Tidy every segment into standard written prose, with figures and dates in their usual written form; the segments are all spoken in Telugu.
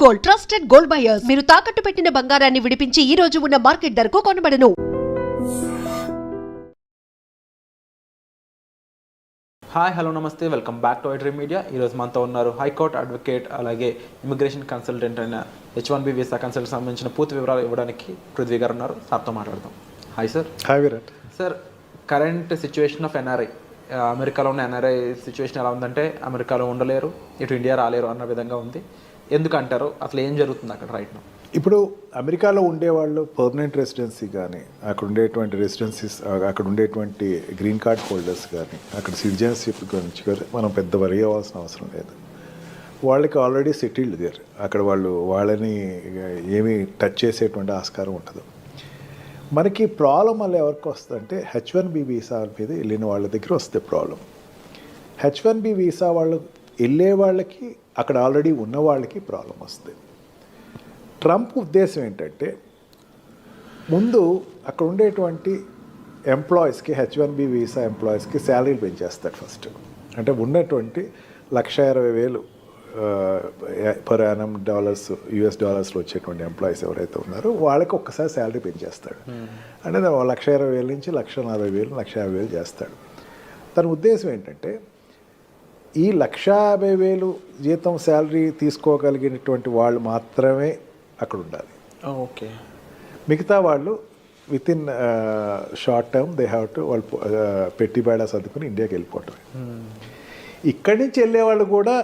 Gold, trusted gold buyers. మీరు తాకట్టు పెట్టిన బంగారాన్ని విడిపించి ఈ రోజు ఉన్న మార్కెట్ ధరకు కొనబడను. హాయ్ హలో నమస్తే, welcome back to iDream media. ఈరోజు మనతో ఉన్నారు హైకోర్టు అడ్వకేట్, అలాగే ఇమిగ్రేషన్ కన్సల్టెంట్ అయిన H1B వీసా కన్సల్ట్ సంబంధించిన పూర్తి వివరాలు ఇవ్వడానికి పృథ్వీ గారు ఉన్నారు. సార్తో మాట్లాడదాం. Hi sir. Hi Virat. Sir, current situation of NRI, అమెరికాలో ఉన్న ఎన్ఆర్ఐ సిచ్యువేషన్ ఎలా ఉందంటే అమెరికాలో ఉండలేరు, ఇటు ఇండియా రాలేరు అన్న విధంగా ఉంది. ఎందుకంటారు? అసలు ఏం జరుగుతుంది అక్కడ రైట్ నౌ? ఇప్పుడు అమెరికాలో ఉండేవాళ్ళు పర్మనెంట్ రెసిడెన్సీ కానీ, అక్కడ ఉండేటువంటి రెసిడెన్సీస్, అక్కడ ఉండేటువంటి గ్రీన్ కార్డ్ హోల్డర్స్ కానీ, అక్కడ సిటిజన్షిప్ గురించి కానీ మనం పెద్ద వరి అవ్వాల్సిన అవసరం లేదు. వాళ్ళకి ఆల్రెడీ సెటిల్డ్ దేర్. అక్కడ వాళ్ళని ఏమీ టచ్ చేసేటువంటి ఆస్కారం ఉండదు. మనకి ప్రాబ్లం వల్ల ఎవరికి వస్తుందంటే H1B వీసా మీద వెళ్ళిన వాళ్ళ దగ్గర వస్తే ప్రాబ్లం. H1B వీసా వాళ్ళు వెళ్ళే వాళ్ళకి, అక్కడ ఆల్రెడీ ఉన్న వాళ్ళకి ప్రాబ్లం వస్తుంది. ట్రంప్ ఉద్దేశం ఏంటంటే ముందు అక్కడ ఉండేటువంటి ఎంప్లాయీస్కి, H1B వీసా ఎంప్లాయీస్కి శాలరీలు పెంచేస్తాడు ఫస్ట్. అంటే ఉన్నటువంటి $1,20,000 పర్ యానం US డాలర్స్లో వచ్చేటువంటి ఎంప్లాయీస్ ఎవరైతే ఉన్నారో వాళ్ళకి ఒక్కసారి శాలరీ పెంచేస్తాడు. అంటే $1,20,000 నుంచి $1,40,000, $1,50,000 చేస్తాడు. తన ఉద్దేశం ఏంటంటే ఈ $150,000 జీతం శాలరీ తీసుకోగలిగినటువంటి వాళ్ళు మాత్రమే అక్కడ ఉండాలి. ఓకే. మిగతా వాళ్ళు with in short term they have to వాళ్ళు పెట్టి బేడా సర్దుకుని ఇండియాకి వెళ్ళిపోవటమే. ఇక్కడి నుంచి వెళ్ళేవాళ్ళు కూడా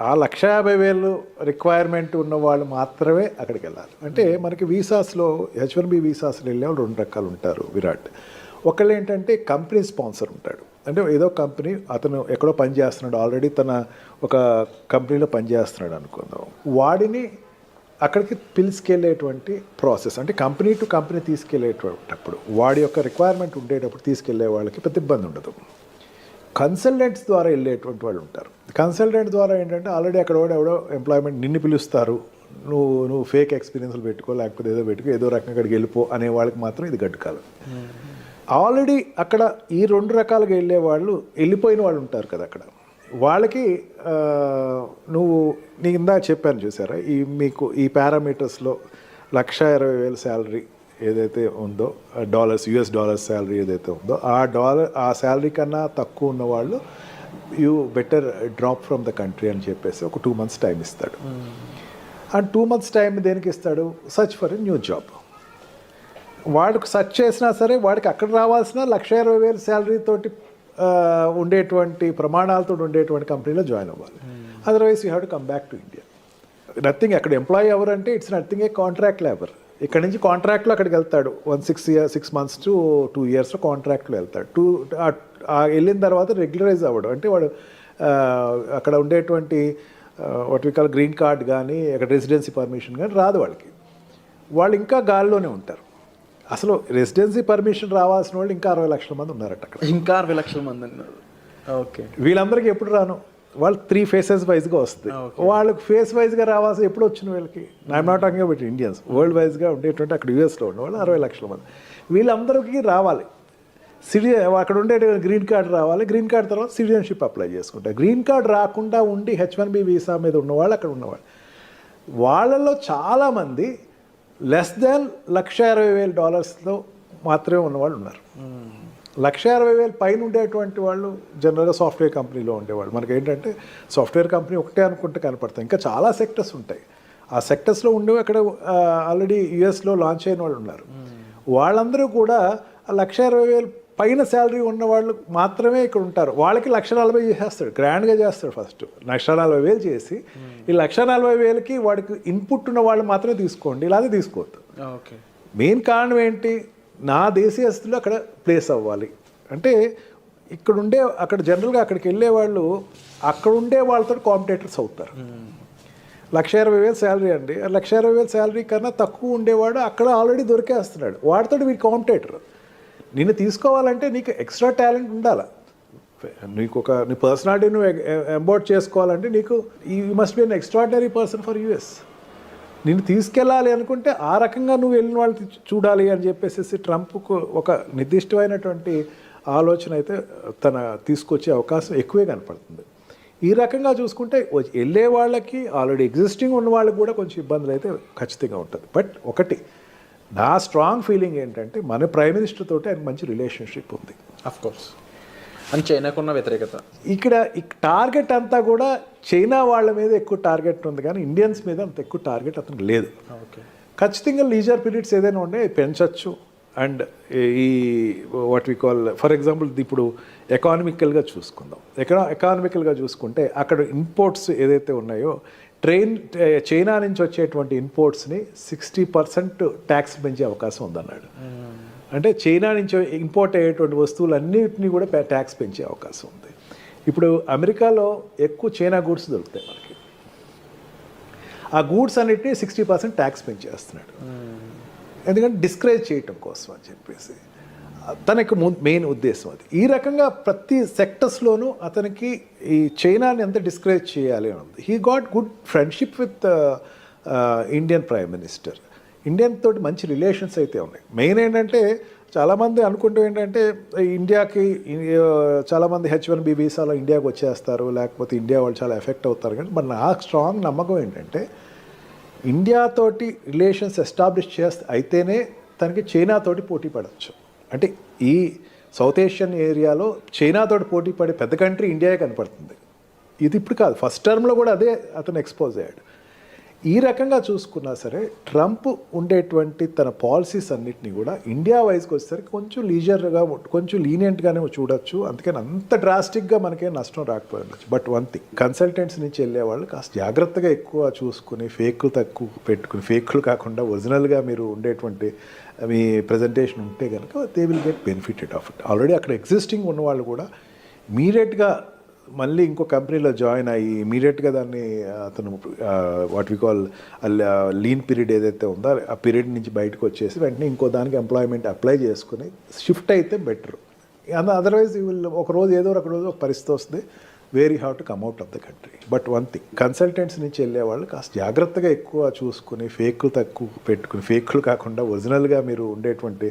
ఆ $150,000 రిక్వైర్మెంట్ ఉన్న వాళ్ళు మాత్రమే అక్కడికి వెళ్ళాలి. అంటే మనకి వీసాస్లో, H1B వీసాస్లో వెళ్ళేవాళ్ళు 2 రకాలు ఉంటారు విరాట్. ఒకళ్ళు ఏంటంటే కంపెనీ స్పాన్సర్ ఉంటాడు. అంటే ఏదో కంపెనీ, అతను ఎక్కడో పని చేస్తున్నాడు, ఆల్రెడీ తన ఒక కంపెనీలో పనిచేస్తున్నాడు అనుకుందాం. వాడిని అక్కడికి పిలుచుకెళ్ళేటువంటి ప్రాసెస్, అంటే కంపెనీ టు కంపెనీ తీసుకెళ్ళేటప్పుడు వాడి యొక్క రిక్వైర్మెంట్ ఉండేటప్పుడు తీసుకెళ్లే వాళ్ళకి పెద్ద ఇబ్బంది ఉండదు. కన్సల్టెంట్స్ ద్వారా వెళ్ళేటువంటి వాళ్ళు ఉంటారు. కన్సల్టెంట్ ద్వారా ఏంటంటే ఆల్రెడీ అక్కడ ఎవడో ఎంప్లాయ్మెంట్ నిన్ను పిలుస్తారు, నువ్వు ఫేక్ ఎక్స్పీరియన్స్లు పెట్టుకో, లేకపోతే ఏదో పెట్టుకో, ఏదో రకంగా అక్కడికి వెళ్ళిపో అనే వాళ్ళకి మాత్రం ఇది గడ్డుకాలం. ఆల్రెడీ అక్కడ ఈ 2 రకాలుగా వెళ్ళే వాళ్ళు, వెళ్ళిపోయిన వాళ్ళు ఉంటారు కదా అక్కడ, వాళ్ళకి నీ ఇందాక చెప్పాను చూసారా, మీకు ఈ పారామీటర్స్లో $1,20,000 శాలరీ ఏదైతే ఉందో, US డాలర్స్ శాలరీ ఏదైతే ఉందో, ఆ శాలరీ కన్నా తక్కువ ఉన్న వాళ్ళు you better drop from the country అని చెప్పేసి ఒక 2 months టైం ఇస్తాడు. ఆ 2 months టైం దేనికి ఇస్తాడు? Search for a new job. వాడికి సర్చ్ చేసినా సరే వాడికి అక్కడ రావాల్సిన $1,20,000 శాలరీ తోటి ఉండేటువంటి ప్రమాణాలతో ఉండేటువంటి కంపెనీలో జాయిన్ అవ్వాలి. Otherwise you have to come back to India. Nothing, అక్కడ ఎంప్లాయీ ఎవరంటే it's nothing A contract labour. ఇక్కడ నుంచి కాంట్రాక్ట్లో అక్కడికి వెళ్తాడు. 6 months to 2 years కాంట్రాక్ట్లో వెళ్తాడు. వెళ్ళిన తర్వాత రెగ్యులరైజ్ అవ్వడు. అంటే వాడు అక్కడ ఉండేటువంటి what we call green card కానీ, అక్కడ రెసిడెన్సీ పర్మిషన్ కానీ రాదు వాళ్ళకి. వాళ్ళు ఇంకా గాల్లోనే ఉంటారు. అసలు రెసిడెన్సీ పర్మిషన్ రావాల్సిన వాళ్ళు ఇంకా 60 లక్షల మంది ఉన్నారట అక్కడ. ఇంకా 60 లక్షల మంది ఉన్నారు. ఓకే. వీళ్ళందరికీ ఎప్పుడు రాను, వాళ్ళు 3 phases వైజ్గా వస్తుంది. వాళ్ళకి ఫేస్ వైజ్గా రావాల్సి ఎప్పుడు వచ్చిన వీళ్ళకి, I'm not talking about Indians, world వైజ్గా ఉండేటువంటి అక్కడ US ఉన్న వాళ్ళు 60 లక్షల మంది. వీళ్ళందరికీ రావాలి. అక్కడ ఉండే గ్రీన్ కార్డ్ రావాలి. గ్రీన్ కార్డ్ తర్వాత సిటిజన్షిప్ అప్లై చేసుకుంటారు. గ్రీన్ కార్డ్ రాకుండా ఉండి H1B వీసా మీద ఉన్నవాళ్ళు అక్కడ ఉన్నవాళ్ళు, వాళ్ళలో చాలామంది లెస్ దాన్ $1,60,000 మాత్రమే ఉన్నవాళ్ళు ఉన్నారు. $1,60,000 పైన ఉండేటువంటి వాళ్ళు జనరల్గా సాఫ్ట్వేర్ కంపెనీలో ఉండేవాళ్ళు. మనకి ఏంటంటే సాఫ్ట్వేర్ కంపెనీ ఒకటే అనుకుంటే కనపడతాయి, ఇంకా చాలా సెక్టర్స్ ఉంటాయి. ఆ సెక్టర్స్లో ఉండేవి అక్కడ ఆల్రెడీ USలో లాంచ్ అయిన వాళ్ళు ఉన్నారు. వాళ్ళందరూ కూడా $1,60,000 పైన శాలరీ ఉన్న వాళ్ళు మాత్రమే ఇక్కడ ఉంటారు. వాళ్ళకి $1,40,000 చేసేస్తాడు, గ్రాండ్గా చేస్తాడు. ఫస్ట్ $1,40,000 చేసి ఈ $1,40,000కి వాడికి ఇన్పుట్ ఉన్న వాళ్ళు మాత్రమే తీసుకోండి, ఇలాగే తీసుకోవద్దు. ఓకే. మెయిన్ కారణం ఏంటి? నా దేశీయస్తులు అక్కడ ప్లేస్ అవ్వాలి. అంటే అక్కడ జనరల్గా అక్కడికి వెళ్ళే వాళ్ళు అక్కడ ఉండే వాళ్ళతో కాంపిటేటర్స్ అవుతారు. $1,20,000 శాలరీ అండి, $1,20,000 శాలరీ కన్నా తక్కువ ఉండేవాడు అక్కడ ఆల్రెడీ దొరికేస్తున్నాడు. వాడితో వీడి కాంపిటేటర్. నిన్ను తీసుకోవాలంటే నీకు ఎక్స్ట్రా టాలెంట్ ఉండాలి. నీ పర్సనాలిటీ నువ్వు ఎంబోర్డ్ చేసుకోవాలంటే నీకు you must be an extraordinary person for US. నిన్ను తీసుకెళ్ళాలి అనుకుంటే ఆ రకంగా నువ్వు వెళ్ళిన వాళ్ళు చూడాలి అని చెప్పేసి ట్రంప్కు ఒక నిర్దిష్టమైనటువంటి ఆలోచన అయితే తీసుకొచ్చే అవకాశం ఎక్కువే కనపడుతుంది. ఈ రకంగా చూసుకుంటే వెళ్ళే వాళ్ళకి ఆల్రెడీ ఎగ్జిస్టింగ్ ఉన్న వాళ్ళకి కూడా కొంచెం ఇబ్బందులు అయితే ఖచ్చితంగా ఉంటుంది. బట్ ఒకటి నా స్ట్రాంగ్ ఫీలింగ్ ఏంటంటే మన ప్రైమ్ మినిస్టర్ తోటి ఆయన మంచి రిలేషన్షిప్ ఉంది. Of course. అని చైనాకున్న వ్యతిరేకత ఇక్కడ టార్గెట్ అంతా కూడా చైనా వాళ్ళ మీద ఎక్కువ టార్గెట్ ఉంది, కానీ ఇండియన్స్ మీద అంత ఎక్కువ టార్గెట్ అతనికి లేదు. ఓకే. ఖచ్చితంగా లీజర్ పీరియడ్స్ ఏదైనా ఉండే పెంచవచ్చు. అండ్ ఈ what we call for example ఇప్పుడు ఎకానమికల్గా చూసుకుందాం. ఎకానమికల్గా చూసుకుంటే అక్కడ ఇంపోర్ట్స్ ఏదైతే ఉన్నాయో చైనా నుంచి వచ్చేటువంటి ఇంపోర్ట్స్ని 60% ట్యాక్స్ పెంచే అవకాశం ఉందన్నాడు. అంటే చైనా నుంచి ఇంపోర్ట్ అయ్యేటువంటి వస్తువులన్నిటినీ కూడా ట్యాక్స్ పెంచే అవకాశం ఉంది. ఇప్పుడు అమెరికాలో ఎక్కువ చైనా గూడ్స్ దొరుకుతాయి మనకి. ఆ గూడ్స్ అన్నిటినీ 60% ట్యాక్స్ పెంచేస్తున్నాడు. ఎందుకంటే డిస్కరేజ్ చేయటం కోసం అని చెప్పేసి తనకి మెయిన్ ఉద్దేశం అది. ఈ రకంగా ప్రతి సెక్టర్స్లోనూ అతనికి ఈ చైనాని ఎంత డిస్కరేజ్ చేయాలి అని ఉంది. He got good friendship with Indian prime minister. Indian తోటి మంచి రిలేషన్స్ అయితే ఉన్నాయి. మెయిన్ ఏంటంటే చాలామంది అనుకుంటూ ఏంటంటే ఇండియాకి చాలామంది H1B వీసాలో ఇండియాకి వచ్చేస్తారు, లేకపోతే ఇండియా వాళ్ళు చాలా ఎఫెక్ట్ అవుతారు. కానీ మరి నాకు స్ట్రాంగ్ నమ్మకం ఏంటంటే ఇండియాతోటి రిలేషన్స్ ఎస్టాబ్లిష్ అయితేనే తనకి చైనాతోటి పోటీ పడవచ్చు. అంటే ఈ సౌత్ ఏషియన్ ఏరియాలో చైనాతోటి పోటీ పడే పెద్ద కంట్రీ ఇండియాయే కనపడుతుంది. ఇది ఇప్పుడు కాదు, ఫస్ట్ టర్మ్లో కూడా అదే అతను ఎక్స్పోజ్ అయ్యాడు. ఈ రకంగా చూసుకున్నా సరే ట్రంప్ ఉండేటువంటి తన పాలసీస్ అన్నిటినీ కూడా ఇండియా వైజ్కి వచ్చేసరికి కొంచెం లీజర్గా కొంచెం లీనియంట్గానే చూడొచ్చు. అందుకని అంత డ్రాస్టిక్గా మనకేం నష్టం రాకపోవచ్చు. బట్ వన్ థింగ్, కన్సల్టెంట్స్ నుంచి వెళ్ళే వాళ్ళు కాస్త జాగ్రత్తగా ఎక్కువ చూసుకుని ఫేక్లు తక్కువ పెట్టుకుని, ఫేక్లు కాకుండా ఒరిజినల్గా మీరు ఉండేటువంటి మీ ప్రజెంటేషన్ ఉంటే కనుక they will get benefited of it. Already అక్కడ ఎగ్జిస్టింగ్ ఉన్నవాళ్ళు కూడా ఇమీడియట్గా మళ్ళీ ఇంకో కంపెనీలో జాయిన్ అయ్యి ఇమీడియట్గా దాన్ని అతను what we call lean period ఏదైతే ఉందో ఆ పీరియడ్ నుంచి బయటకు వచ్చేసి వెంటనే ఇంకో దానికి ఎంప్లాయ్మెంట్ అప్లై చేసుకుని షిఫ్ట్ అయితే బెటర్. అదర్వైజ్ ఒక రోజు ఏదో ఒక రోజు ఒక పరిస్థితి వస్తుంది, where you have to come out of the country. But one thing, consultants నుంచి వెళ్ళే వాళ్ళు కాస్త జాగ్రత్తగా ఎక్కువ చూసుకుని ఫేక్లు తక్కువ పెట్టుకుని, ఫేక్లు కాకుండా ఒరిజినల్గా మీరు ఉండేటువంటి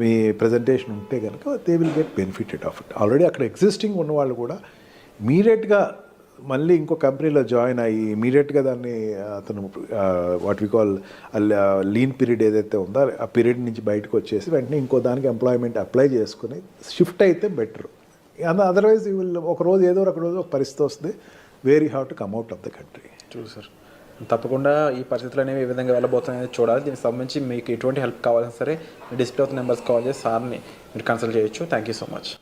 మీ ప్రజెంటేషన్ ఉంటే కనుక they will get benefited of it. Already అక్కడ ఎగ్జిస్టింగ్ ఉన్నవాళ్ళు కూడా ఇమీడియట్గా మళ్ళీ ఇంకో కంపెనీలో జాయిన్ అయ్యి ఇమీడియట్గా దాన్ని అతను what we call lean period ఏదైతే ఉందో ఆ పీరియడ్ నుంచి బయటకు వచ్చేసి వెంటనే ఇంకో దానికి ఎంప్లాయ్మెంట్ అప్లై చేసుకుని షిఫ్ట్ అయితే బెటర్. అదర్వైజ్ ఒక రోజు ఏదో ఒక రోజు ఒక పరిస్థితి వస్తుంది, where you have to come out of the country. Sir తప్పకుండా ఈ పరిస్థితులు అనేవి ఏ విధంగా వెళ్ళబోతున్నాయని చూడాలి. దీనికి సంబంధించి మీకు ఎటువంటి హెల్ప్ కావాలన్నా సరే డిస్ప్లే అవుతున్న నెంబర్స్ కాల్ చేసి సార్ని మీరు కన్సల్ట్ చేయొచ్చు. Thank you so much.